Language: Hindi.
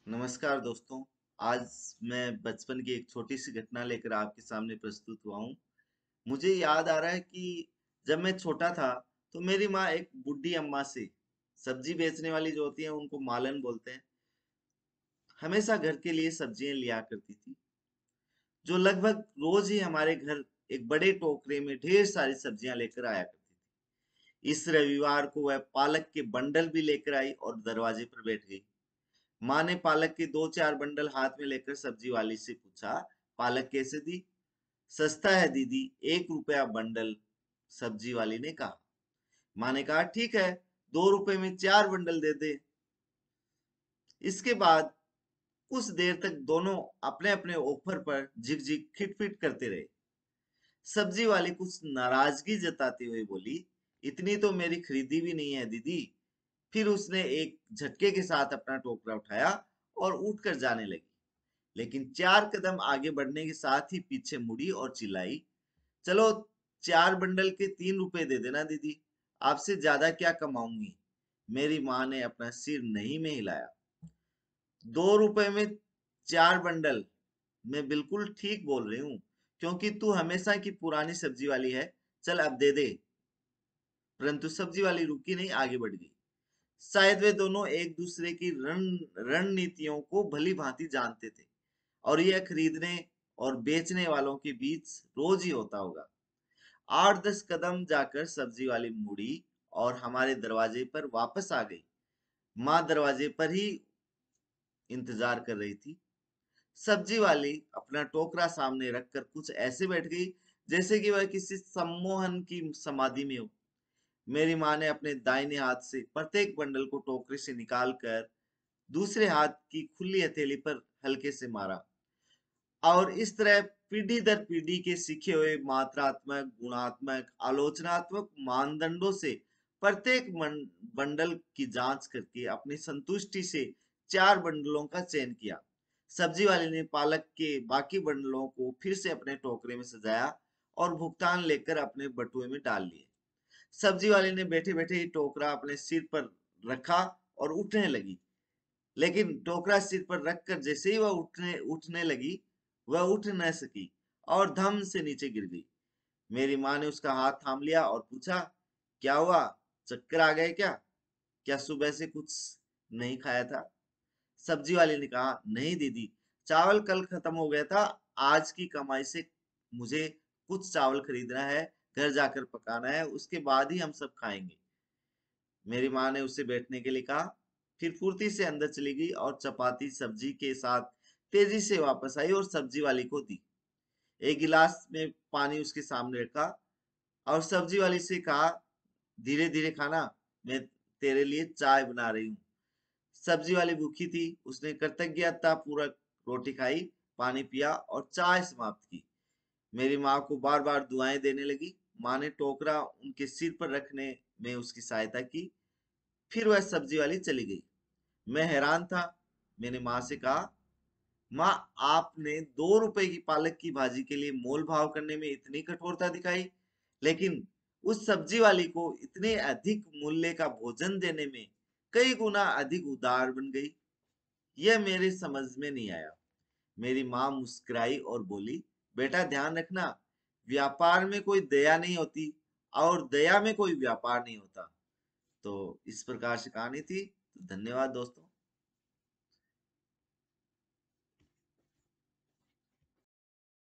नमस्कार दोस्तों। आज मैं बचपन की एक छोटी सी घटना लेकर आपके सामने प्रस्तुत हुआ हूँ। मुझे याद आ रहा है कि जब मैं छोटा था तो मेरी माँ एक बुढ़ी अम्मा से, सब्जी बेचने वाली जो होती है उनको मालन बोलते हैं, हमेशा घर के लिए सब्जियां लिया करती थी, जो लगभग रोज ही हमारे घर एक बड़े टोकरे में ढेर सारी सब्जियां लेकर आया करती थी। इस रविवार को वह पालक के बंडल भी लेकर आई और दरवाजे पर बैठ गई। माँ ने पालक के दो चार बंडल हाथ में लेकर सब्जी वाली से पूछा, पालक कैसे दी? सस्ता है दीदी, 1 रुपया बंडल, सब्जी वाली ने कहा। माँ ने कहा, ठीक है, 2 रुपए में 4 बंडल दे दे। इसके बाद कुछ देर तक दोनों अपने अपने ऑफर पर झिक झिक खिटपिट करते रहे। सब्जी वाली कुछ नाराजगी जताते हुए बोली, इतनी तो मेरी खरीदी भी नहीं है दीदी। फिर उसने एक झटके के साथ अपना टोकरा उठाया और उठकर जाने लगी, लेकिन 4 कदम आगे बढ़ने के साथ ही पीछे मुड़ी और चिल्लाई, चलो 4 बंडल के 3 रुपए दे देना दीदी, आपसे ज्यादा क्या कमाऊंगी। मेरी माँ ने अपना सिर नहीं में हिलाया। 2 रुपए में 4 बंडल, मैं बिल्कुल ठीक बोल रही हूँ, क्योंकि तू हमेशा की पुरानी सब्जी वाली है। चल अब दे दे। परंतु सब्जी वाली रुकी नहीं, आगे बढ़ गई। शायद वे दोनों एक दूसरे की रणनीतियों को भली भांति जानते थे, और यह खरीदने और बेचने वालों के बीच रोज ही होता होगा। 8-10 कदम जाकर सब्जी वाली मुड़ी और हमारे दरवाजे पर वापस आ गई। माँ दरवाजे पर ही इंतजार कर रही थी। सब्जी वाली अपना टोकरा सामने रखकर कुछ ऐसे बैठ गई जैसे कि वह किसी सम्मोहन की समाधि में हो। मेरी माँ ने अपने दाहिने हाथ से प्रत्येक बंडल को टोकरे से निकालकर दूसरे हाथ की खुली हथेली पर हल्के से मारा, और इस तरह पीढ़ी दर पीढ़ी के सीखे हुए मात्रात्मक, गुणात्मक, आलोचनात्मक मानदंडों से प्रत्येक बंडल की जांच करके अपनी संतुष्टि से 4 बंडलों का चयन किया। सब्जी वाले ने पालक के बाकी बंडलों को फिर से अपने टोकरे में सजाया और भुगतान लेकर अपने बटुए में डाल लिए। सब्जी वाले ने बैठे बैठे ही टोकरा अपने सिर पर रखा और उठने लगी, लेकिन टोकरा सिर पर रखकर जैसे ही वह उठने लगी, वह उठ न सकी और धम से नीचे गिर गई। मेरी माँ ने उसका हाथ थाम लिया और पूछा, क्या हुआ, चक्कर आ गए क्या? क्या सुबह से कुछ नहीं खाया था? सब्जी वाले ने कहा, नहीं दीदी, चावल कल खत्म हो गया था। आज की कमाई से मुझे कुछ चावल खरीदना है, घर जाकर पकाना है, उसके बाद ही हम सब खाएंगे। मेरी माँ ने उसे बैठने के लिए कहा, फिर फुर्ती से अंदर चली गई और चपाती सब्जी के साथ तेजी से वापस आई और सब्जी वाली को दी। एक गिलास में पानी उसके सामने रखा और सब्जी वाली से कहा, धीरे धीरे खाना, मैं तेरे लिए चाय बना रही हूँ। सब्जी वाली भूखी थी, उसने कृतज्ञता पूर्वक रोटी खाई, पानी पिया और चाय समाप्त की। मेरी माँ को बार बार दुआएं देने लगी। माँ ने टोकरा उनके सिर पर रखने में उसकी सहायता की। फिर वह सब्जी वाली चली गई। मैं हैरान था। मैंने माँ से कहा, माँ, आपने 2 रुपए की पालक की भाजी के लिए मोल भाव करने में इतनी कठोरता दिखाई, लेकिन उस सब्जी वाली को इतने अधिक मूल्य का भोजन देने में कई गुना अधिक उदार बन गई। यह मेरे समझ में नहीं आया। मेरी माँ मुस्कुराई और बोली, बेटा ध्यान रखना, व्यापार में कोई दया नहीं होती और दया में कोई व्यापार नहीं होता। तो इस प्रकार से कहानी थी। तो धन्यवाद दोस्तों।